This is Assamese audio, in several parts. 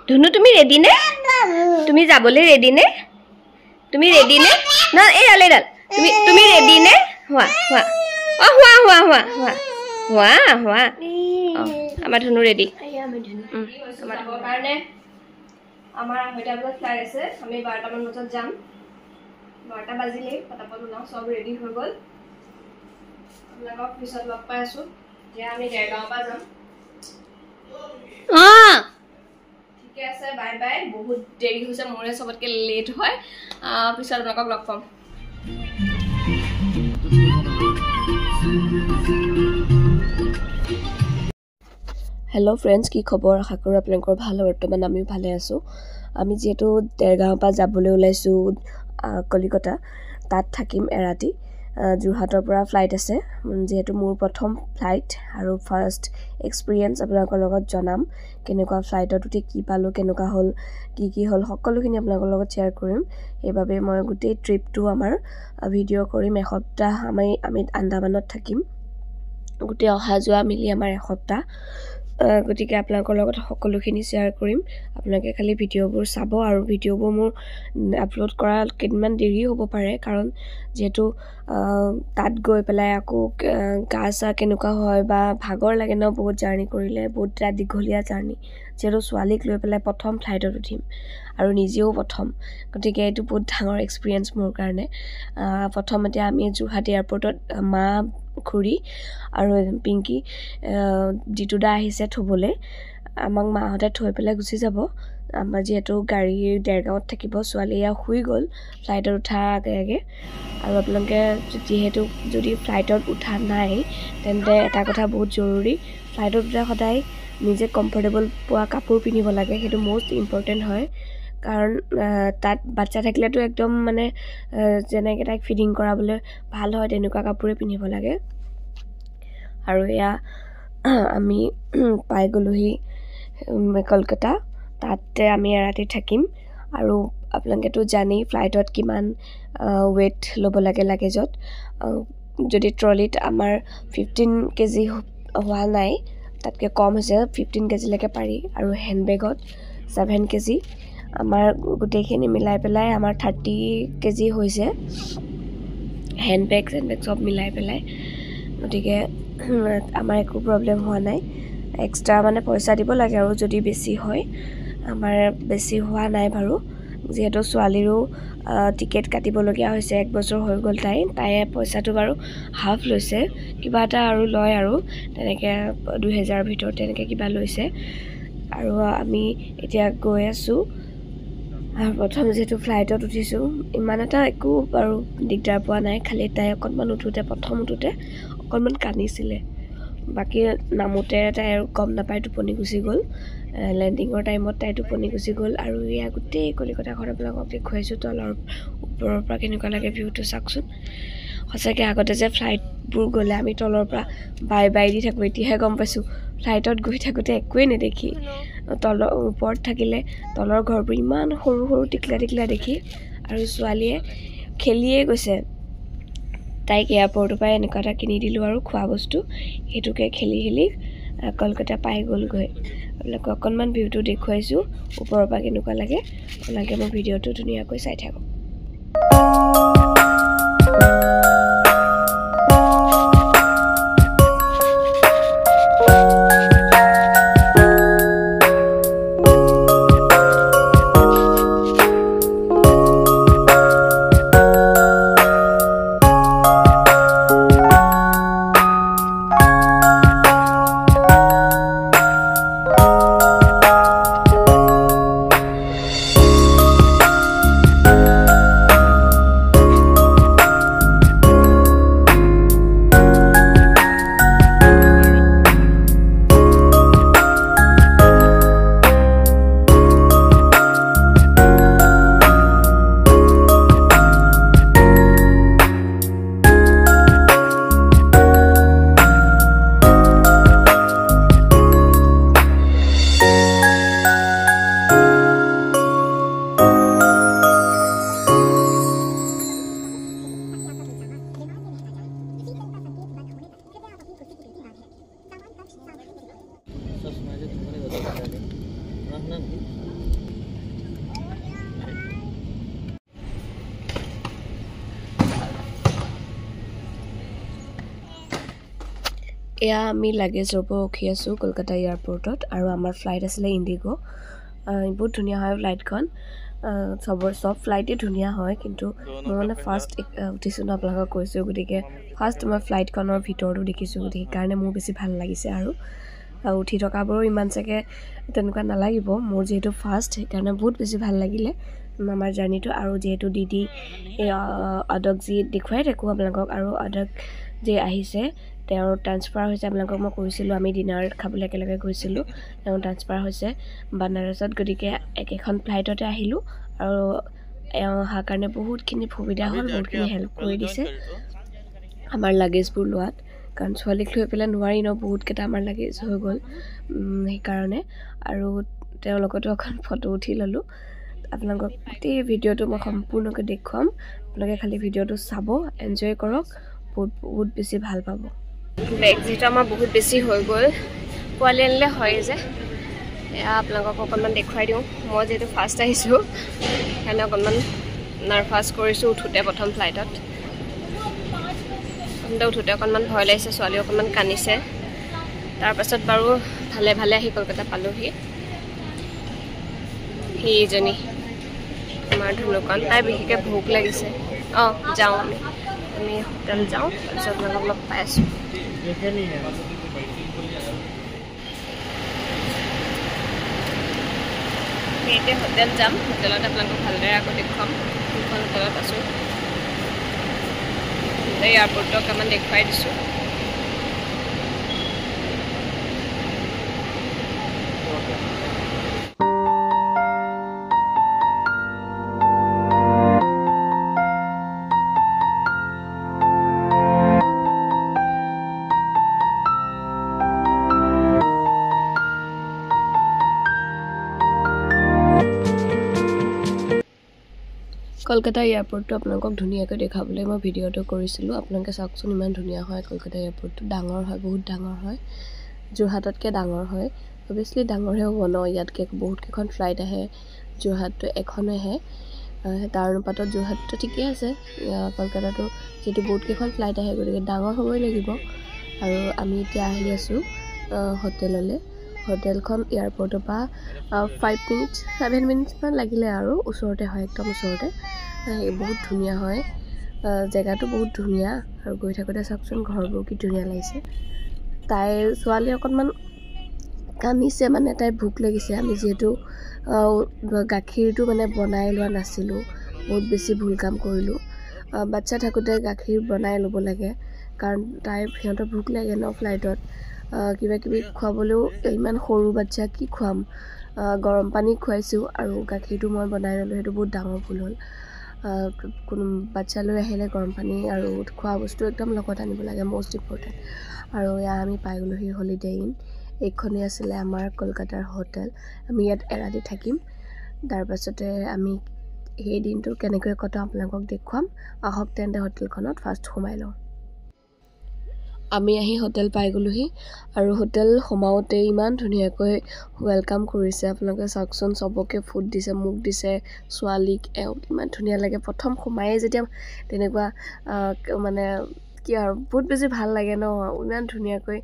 ধুনু তুমি ৰেডি নে তুমি যাবলৈ ৰেডি নে তুমি ৰেডি নে না এই আলেডাল তুমি ৰেডি নে হোৱা হোৱা অ হোৱা হোৱা হোৱা হোৱা হোৱা হোৱা আমাৰ ধুনু ৰেডি আমাৰ ধুনুৰ কাৰণে আমাৰ 8টা বজাত ফ্লাইট আছে আমি 12টা মান বজাত যাম 12টা বাজিলে পটাপট ওলাও সব ৰেডি হৈ গ'ল আপোনালোকক পিছত লগ পাই আছো যে আমি দেৰগাঁৱৰ পৰা যাম ঠিক আছে বাই বাই বহুত দেৰি হৈছে মোৰে সবতকে লেট হয় পিছত আপোনালোকক লগ পাম हेलो फ्रेंड्स की खबर आशा करूँ आपलोकर ভাল বৰ্তমান আমি ভালে আছো আমি যেহেতু দেৰগাঁৱৰ পৰা যাবলৈ ওলাইছো কলিকতা তাত থাকিম এৰাতি জুহাটৰ পৰা ফ্লাইট আছে যেহেতু মোৰ প্ৰথম ফ্লাইট আৰু ফাৰ্স্ট এক্সপেৰিয়েন্স আপোনালোকৰ লগত জনাম কেনেকুৱা ফ্লাইটত উঠি কি পালো কেনেকুৱা হল কি হল সকলোখিনি আপোনালোকৰ লগত শেয়াৰ কৰিম এইভাবে মই গোটেই ট্ৰিপটো আমাৰ ভিডিও কৰিম এসপ্তাহ আমি আন্দামানত থাকিম গোটেই অহা যোৱা মিলি আমাৰ এসপ্তাহ গতিকে আপোনালোকৰ লগত সকলোখিনি শেয়াৰ কৰিম আপোনালোকে খালি ভিডিওবোৰ চাব আৰু ভিডিওবোৰ মোৰ আপলোড কৰা কিমান দেৰি হ'ব পাৰে কাৰণ যেহেতু তাত গৈ পেলাই আকৌ গাছা কেনেকুৱা হয় বা ভাগৰ লাগে ন বহুত জাৰ্নি কৰিলে বহুত দীঘলীয়া জাৰ্নি যেহেতু ছোৱালীক লৈ পেলাই প্ৰথম ফ্লাইটত উঠিম আৰু নিজেও প্ৰথম গতিকে এইটো বহুত ডাঙৰ এক্সপেৰিয়েন্স মোৰ কাৰণে প্ৰথমতে আমি জুহাট এয়াৰপৰ্টত মা খুৰী আৰু পিংকি জিতুদা আহিছে থবলৈ আমাক মাহতে থৈ পেলাই গুচি যাব আমাৰ যেহেতু গাড়ী দেৰগাঁৱত থাকিব ছোৱালী শুই গ'ল ফ্লাইটত উঠা আগে আৰু আপোনালোকে যেহেতু যদি ফ্লাইটত উঠা নাই তেন্তে এটা কথা বহুত জৰুৰী ফ্লাইটত উঠা সদায় নিজে কমফৰ্টেবল পোৱা কাপোৰ পিন্ধিব লাগে সেইটো মোষ্ট ইম্পৰ্টেণ্ট হয় কাৰণ তাত বাচ্চা থাকিলেতো একদম মানে যেনেকৈ তাইক ফিডিং কৰাবলৈ ভাল হয় তেনেকুৱা কাপোৰে পিন্ধিব লাগে আৰু এয়া আমি পাই গলোহি কলকাতা তাতে আমি এৰাতি থাকিম আৰু আপোনালোকেতো জানেই ফ্লাইটত কিমান ওয়েট ল'ব লাগে লাগেজত যদি ট্ৰলিত আমাৰ 15 কেজি হোৱা নাই তাতকৈ কম হৈছে 15 কেজিলৈকে পাৰি আৰু হেণ্ডবেগত 7 কেজি আমাৰ গোটেইখিনি মিলাই পেলাই আমাৰ 30 কেজি হৈছে হেণ্ডবেগ সব মিলাই পেলাই গতিকে আমাৰ একো প্ৰবলেম হোৱা নাই এক্সট্ৰা মানে পইচা দিব লাগে আৰু যদি বেছি হয় আমাৰ বেছি হোৱা নাই বাৰু যেহেতু ছোৱালীৰো টিকেট কাটিবলগীয়া হৈছে 1 বছৰ হৈ গ'ল তাই পইচাটো বাৰু হাফ লৈছে কিবা এটা আৰু লয় আৰু তেনেকৈ 2000 ভিতৰত তেনেকৈ কিবা লৈছে আৰু আমি এতিয়া গৈ আছো আৰু প্ৰথম যেহেতু ফ্লাইটত উঠিছো ইমান এটা একো বাৰু দিগদাৰ পোৱা নাই খালি তাই অকণমান প্ৰথম উঠোতে অকণমান কান্দিছিলে বাকি নামোতে তাই আৰু গম নাপাই টোপনি গুচি গ'ল লেণ্ডিঙৰ টাইমত তাই টোপনি গুচি গ'ল আৰু ইয়া গোটেই কলিকতাখন আপোনালোকক দেখুৱাইছোঁ তলৰ ওপৰৰ পৰা কেনেকুৱা লাগে ভিউটো চাওকচোন সঁচাকৈ আগতে যে ফ্লাইটবোৰ গ'লে আমি তলৰ পৰা বাই দি থাকোঁ এতিয়াহে গম পাইছোঁ ফ্লাইটত গৈ থাকোঁতে একোৱেই নেদেখি তলৰ ওপৰত থাকিলে তলৰ ঘৰবোৰ ইমান সৰু সৰু টিকলা দেখি আৰু ছোৱালীয়ে খেলিয়ে গৈছে তাইক এয়াৰপৰ্টৰ পৰা এনেকুৱা এটা কিনি দিলোঁ আৰু খোৱা বস্তু সেইটোকে খেলি কলকাতা পাই গ'লগৈ আপোনালোকক অকণমান ভিউটো দেখুৱাইছোঁ ওপৰৰ পৰা কেনেকুৱা লাগে আপোনালোকে মোৰ ভিডিঅ'টো ধুনীয়াকৈ চাই থাকক এয়া আমি লাগেজৰ পৰা উঠি আছোঁ কলকাতা এয়াৰপৰ্টত আৰু আমাৰ ফ্লাইট আছিলে ইণ্ডিগো বহুত ধুনীয়া হয় ফ্লাইটখন সব ফ্লাইটেই ধুনীয়া হয় কিন্তু মই মানে ফাৰ্ষ্ট উঠিছোঁ ন আপোনালোকক কৈছোঁ গতিকে ফাৰ্ষ্ট মই ফ্লাইটখনৰ ভিতৰতো দেখিছোঁ গতিকে সেইকাৰণে মোৰ বেছি ভাল লাগিছে আৰু উঠি থকাবোৰো ইমান চাগে তেনেকুৱা নালাগিব মোৰ যিহেতু ফাৰ্ষ্ট সেইকাৰণে বহুত বেছি ভাল লাগিলে আমাৰ জাৰ্ণিটো আৰু যিহেতু দিদি আদক যি দেখুৱাই থাকোঁ আপোনালোকক আৰু আদক যে আহিছে তেওঁৰ ট্ৰান্সফাৰ হৈছে আপোনালোকক মই কৈছিলোঁ আমি ডিনাৰ খাবলৈ একেলগে গৈছিলোঁ তেওঁ ট্ৰান্সফাৰ হৈছে বানাৰসত গতিকে একেখন ফ্লাইটতে আহিলোঁ আৰু এওঁ অহাৰ কাৰণে বহুতখিনি সুবিধা হ'ল বহুতখিনি হেল্প কৰি দিছে আমাৰ লাগেজবোৰ লোৱাত কাৰণ ছোৱালীক লৈ পেলাই নোৱাৰি ন বহুতকেইটা আমাৰ লাগেজ হৈ গ'ল সেইকাৰণে আৰু তেওঁৰ লগতো এখন ফটো উঠি ল'লোঁ আপোনালোকক গোটেই ভিডিঅ'টো মই সম্পূৰ্ণকৈ দেখুৱাম আপোনালোকে খালি ভিডিঅ'টো চাব এনজয় কৰক বহুত বেছি ভাল পাব বেগ যিহেতু আমাৰ বহুত বেছি হৈ গ'ল পোৱালি আনিলে হয় যে এয়া আপোনালোকক অকণমান দেখুৱাই দিওঁ মই যিহেতু ফাৰ্ষ্ট আহিছোঁ সেইকাৰণে অকণমান নাৰ্ভাছ কৰিছোঁ উঠোঁতে প্ৰথম ফ্লাইটত উঠোঁতে অকণমান ভয় লাগিছে ছোৱালী অকণমান কান্দিছে তাৰপাছত বাৰু ভালে ভালে আহি কলকাতা পালোঁহি সেইজনী আমাৰ ধুনুকণ তাই বিশেষকৈ ভোক লাগিছে যাওঁ আমি হোটেল যাওঁ তাৰপিছত আপোনালোকক লগ পাই আছোঁ এতিয়া হোটেল যাম হোটেলত আপোনালোকক ভালদৰে আকৌ দেখুৱাম কোনখন হোটেলত আছোঁ এয়াৰপৰ্টটো অকণমান দেখুৱাই দিছোঁ কলকাতা এয়াৰপৰ্টটো আপোনালোকক ধুনীয়াকৈ দেখাবলৈ মই ভিডিঅ'টো কৰিছিলোঁ আপোনালোকে চাওকচোন ইমান ধুনীয়া হয় কলকাতা এয়াৰপৰ্টটো ডাঙৰ হয় বহুত ডাঙৰ হয় যোৰহাটতকৈ ডাঙৰ হয় অভিয়াছলি ডাঙৰহে হ'ব ন ইয়াতকৈ বহুতকেইখন ফ্লাইট আহে যোৰহাটটো এখনেহে তাৰ অনুপাতত যোৰহাটটো ঠিকেই আছে কলকাতাটো যিহেতু বহুতকেইখন ফ্লাইট আহে গতিকে ডাঙৰ হ'বই লাগিব আৰু আমি এতিয়া আহি আছোঁ হোটেললৈ হোটেলখন এয়াৰপৰ্টৰ পৰা 7 মিনিটছমান লাগিলে আৰু ওচৰতে হয় একদম ওচৰতে বহুত ধুনীয়া হয় জেগাটো বহুত ধুনীয়া আৰু গৈ থাকোঁতে চাওকচোন ঘৰবোৰ কি ধুনীয়া লাগিছে তাইৰ ছোৱালী অকণমান কান্দিছে মানে তাইৰ ভোক লাগিছে আমি যিহেতু গাখীৰটো মানে বনাই লোৱা নাছিলোঁ বহুত বেছি ভুল কাম কৰিলোঁ বাচ্ছা থাকোঁতে গাখীৰ বনাই ল'ব লাগে কাৰণ সিহঁতৰ ভোক লাগে ন ফ্লাইটত কিবা কিবি খুৱাবলৈও ইমান সৰু বাচ্ছা কি খুৱাম গৰম পানী খুৱাইছোঁ আৰু গাখীৰটো মই বনাই ল'লোঁ সেইটো বহুত ডাঙৰ ভুল হ'ল কোনো বাচ্চালৈ আহিলে গৰম পানী আৰু খোৱা বস্তু একদম লগত আনিব লাগে মষ্ট ইম্পৰ্টেণ্ট আৰু এয়া আমি পাই গ'লোহি হলিডে ইন এইখনেই আছিলে আমাৰ কলকাতাৰ হোটেল আমি ইয়াত এৰাতি থাকিম তাৰপাছতে আমি সেই দিনটো কেনেকৈ কটাওঁ আপোনালোকক দেখুৱাম আহক তেন্তে হোটেলখনত ফাৰ্ষ্ট সোমাই লওঁ আমি আহি হোটেল পাই গ'লোহি আৰু হোটেল সোমাওঁতে ইমান ধুনীয়াকৈ ৱেলকাম কৰিছে আপোনালোকে চাওকচোন চবকে ফুড দিছে মোক দিছে ছোৱালীক ইমান ধুনীয়া লাগে প্ৰথম সোমায়েই যেতিয়া তেনেকুৱা মানে কি আৰু বহুত বেছি ভাল লাগে ন ইমান ধুনীয়াকৈ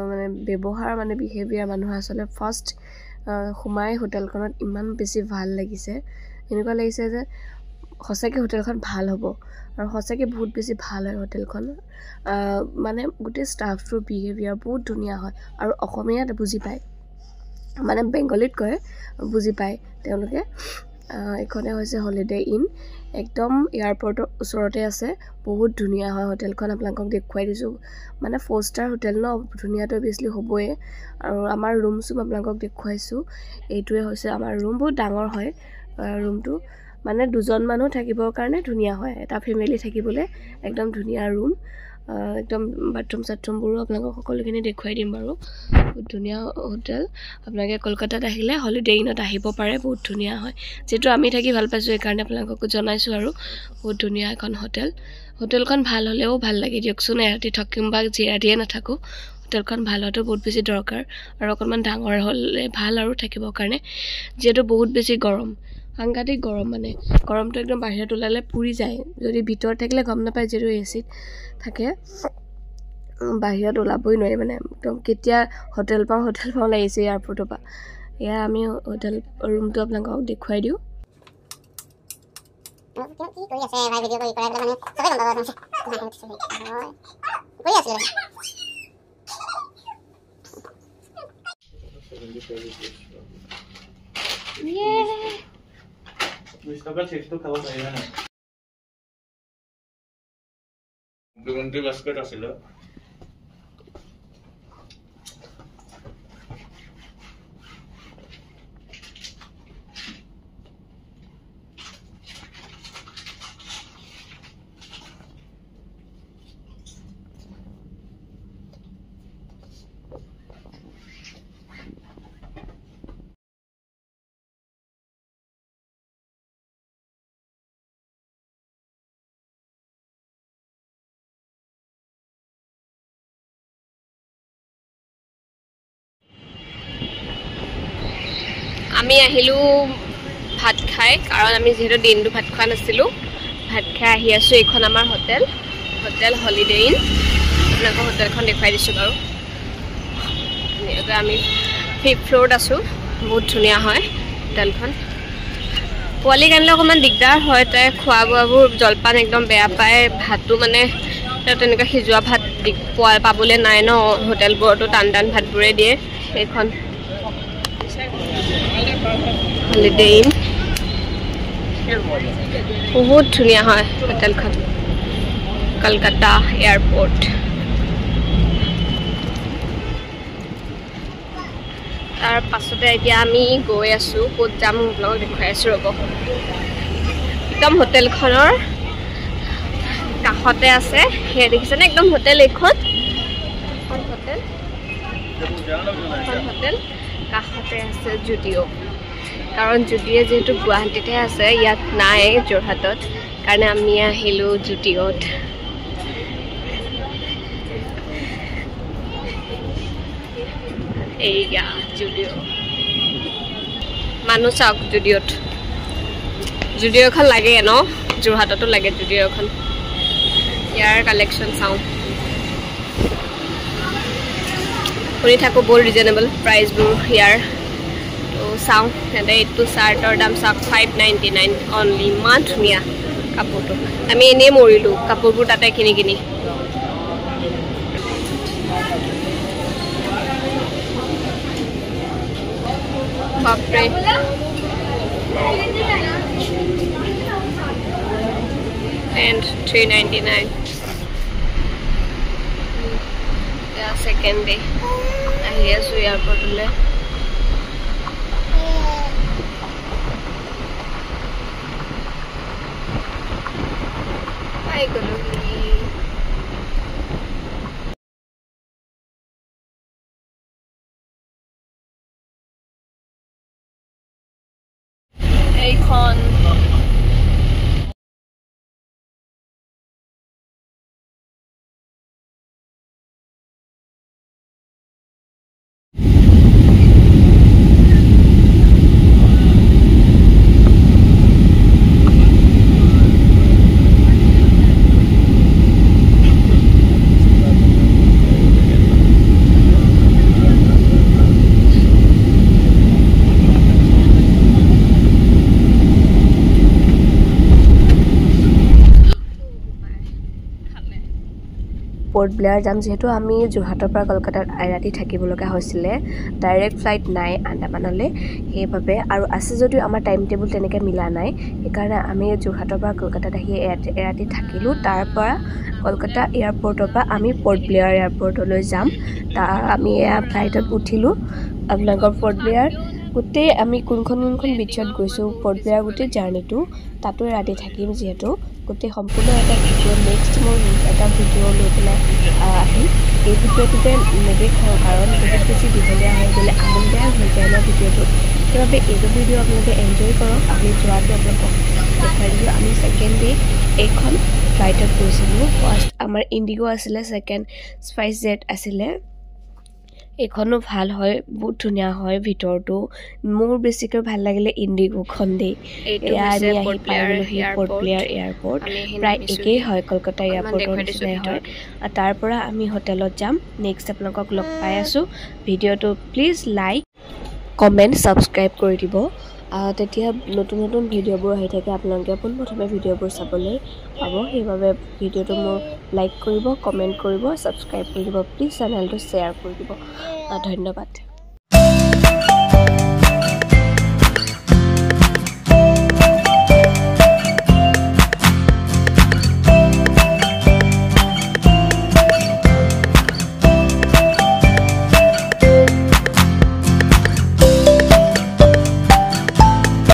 মানে ব্যৱহাৰ মানে বিহেভিয়াৰ মানুহ আচলতে ফাৰ্ষ্ট সোমাই হোটেলখনত ইমান বেছি ভাল লাগিছে এনেকুৱা লাগিছে যে সঁচাকৈ হোটেলখন ভাল হ'ব আৰু সঁচাকৈ বহুত বেছি ভাল হয় হোটেলখন মানে গোটেই ষ্টাফটোৰ বিহেভিয়াৰ বহুত ধুনীয়া হয় আৰু অসমীয়াত বুজি পায় মানে বেংগলীত কয় বুজি পায় তেওঁলোকে এইখনে হৈছে হলিডে ইন একদম এয়াৰপৰ্টৰ ওচৰতে আছে বহুত ধুনীয়া হয় হোটেলখন আপোনালোকক দেখুৱাই দিছোঁ মানে 4 ষ্টাৰ হোটেল ন ধুনীয়াটো অভিয়াছলি হ'বই আৰু আমাৰ ৰুম চুম আপোনালোকক দেখুৱাইছোঁ এইটোৱে হৈছে আমাৰ ৰুম বহুত ডাঙৰ হয় ৰুমটো মানে দুজন মানুহ থাকিবৰ কাৰণে ধুনীয়া হয় এটা ফেমিলি থাকিবলৈ একদম ধুনীয়া ৰুম একদম বাথৰুম চাথৰুমবোৰো আপোনালোকক সকলোখিনি দেখুৱাই দিম বাৰু বহুত ধুনীয়া হোটেল আপোনালোকে কলকাতাত আহিলে হলিডে ইনত আহিব পাৰে বহুত ধুনীয়া হয় যিহেতু আমি থাকি ভাল পাইছোঁ সেইকাৰণে আপোনালোককো জনাইছোঁ আৰু বহুত ধুনীয়া এখন হোটেলখন ভাল হ'লেও ভাল লাগে দিয়কচোন এৰাতি থাকিম বা যি ৰাতিয়ে নাথাকোঁ হোটেলখন ভাল হোৱাটো বহুত বেছি দৰকাৰ আৰু অকণমান ডাঙৰ হ'লে ভাল আৰু থাকিবৰ কাৰণে যিহেতু বহুত বেছি গৰম সাংঘাতিক গৰম মানে গৰমটো একদম বাহিৰত ওলালে পুৰি যায় যদি ভিতৰত থাকিলে গম নাপায় যিহেতু এচিত থাকে বাহিৰত ওলাবই নোৱাৰি মানে একদম কেতিয়া হোটেল পাওঁ লাগিছে এয়াৰপৰ্টৰ পৰা এয়া আমি হোটেল ৰুমটো আপোনালোকক দেখুৱাই দিওঁ basket আছিল আমি আহিলো ভাত খাই কাৰণ আমি যেহেতু দিনটো ভাত খোৱা নাছিলো ভাত খাই আহি আছো এইখন আমাৰ হোটেল হলিডে ইন আপোনালোকৰ হোটেলখন দেখুৱাই দিছো বাৰু আমি 5th ফ্ল'ৰত আছো বহুত ধুনীয়া হয় হোটেলখন পোৱালি কাৰণে অকণমান দিগদাৰ হয় তাই খোৱা বোৱাবোৰ জলপান একদম বেয়া পায় ভাতো মানে তেনেকুৱা সিজোৱা ভাত পাবলৈ নাই ন হোটেলবোৰতো টান ভাতবোৰে দিয়ে সেইখন হলিডে ইন বহুত ধুনীয়া হয় হোটেলখন কলকাতা এয়াৰপৰ্ট তাৰ পাছতে এতিয়া আমি গৈ আছো ক'ত যাম আপোনালোকক দেখুৱাই আছো ৰ'ব একদম হোটেলখনৰ কাষতে আছে সেয়া দেখিছেনে একদম হোটেল এইখন হোটেল কাষতে আছে জুডিঅ' কাৰণ জুডিঅ' যিহেতু গুৱাহাটীতে আছে ইয়াত নাই যোৰহাটত কাৰণে আমি আহিলোঁ জুডিঅ'ত এইয়া জুডিঅ' মানুহ চাওক জুডিঅ'খন লাগে ন যোৰহাটতো লাগে জুডিঅ'খন ইয়াৰ কালেকশ্যন চাওঁ শুনি থাকোঁ বহুত ৰিজনেবল প্ৰাইচবোৰ ইয়াৰ তো চাওঁ সিহঁতে এইটো চাৰ্টৰ দাম চাওক 599 অনলি ইমান ধুনীয়া কাপোৰটো আমি এনেই মৰিলোঁ কাপোৰবোৰ তাতে কিনি বাপৰে and 399 yeah second day ahi asu airport le ai golu ei khon port Blair যাম যেহেতু আমি যোৰহাটৰ পৰা কলকাতাত ৰাতি থাকিব লগা হৈছিলে ডাইৰেক্ট ফ্লাইট নাই আন্দামানলৈ সেইবাবে আৰু আছে যদিও আমাৰ টাইম টেবুল তেনেকৈ মিলা নাই সেইকাৰণে আমি যোৰহাটৰ পৰা কলকাতাত আহি ৰাতি থাকিলোঁ তাৰ পৰা কলকাতা এয়াৰপৰ্টৰ পৰা আমি পোৰ্ট ব্লেয়াৰ এয়াৰপৰ্টলৈ যাম তাৰ আমি এয়া ফ্লাইটত উঠিলোঁ আপোনালোকৰ পোৰ্ট ব্লেয়াৰ গোটেই আমি কোনখন বিচত গৈছোঁ পোৰ্ট ব্লেয়াৰ গোটেই জাৰ্ণিটো তাতো ৰাতি থাকিম যিহেতু গোটেই সম্পূৰ্ণ এটা ভিডিঅ' নেক্সট মই এটা ভিডিঅ' লৈ পেলাই আহিম এই ভিডিঅ'টোতে নেদেখাওঁ কাৰণ বহুত বেছি দীঘলীয়া হৈ গ'লে আমনিদায়ক হৈ যায় ন ভিডিঅ'টো সেইবাবে এইটো ভিডিঅ' আপোনালোকে এনজয় কৰক আমি যোৱাটো আপোনালোকক দেখুৱাই দিলোঁ আমি ছেকেণ্ড ডে এইখন ফ্লাইটত গৈছিলোঁ ফাৰ্ষ্ট আমাৰ ইণ্ডিগ' আছিলে ছেকেণ্ড স্পাইচ জেট আছিলে এইখনো ভাল হয়, বহুত ধুনীয়া হয় ভিতৰটো। মোৰ বেছিকৈ ভাল লাগিলে ইণ্ডিগোখন দেই। এয়া আমি আহি পাই গ'লোহি পৰ্ট ব্লেয়াৰ এয়াৰপৰ্ট। প্ৰায় একেই হয় কলকাতা এয়াৰপৰ্টৰ নিচিনাই হয়। তাৰ পৰা আমি হোটেলত যাম। নেক্সট আপোনালোকক লগ পাই আছোঁ। ভিডিঅ'টো প্লিজ লাইক, কমেণ্ট, ছাবস্ক্ৰাইব কৰি দিব। তেতিয়া নতুন নতুন ভিডিঅ'বোৰ আহি থাকে, আপোনালোকে পোনপ্ৰথমে ভিডিঅ'বোৰ চাবলৈ পাব। সেইবাবে ভিডিঅ'টো মোৰ লাইক কৰিব, কমেণ্ট কৰিব, ছাবস্ক্ৰাইব কৰি দিব। প্লিজ চেনেলটো শ্বেয়াৰ কৰি দিব। ধন্যবাদ।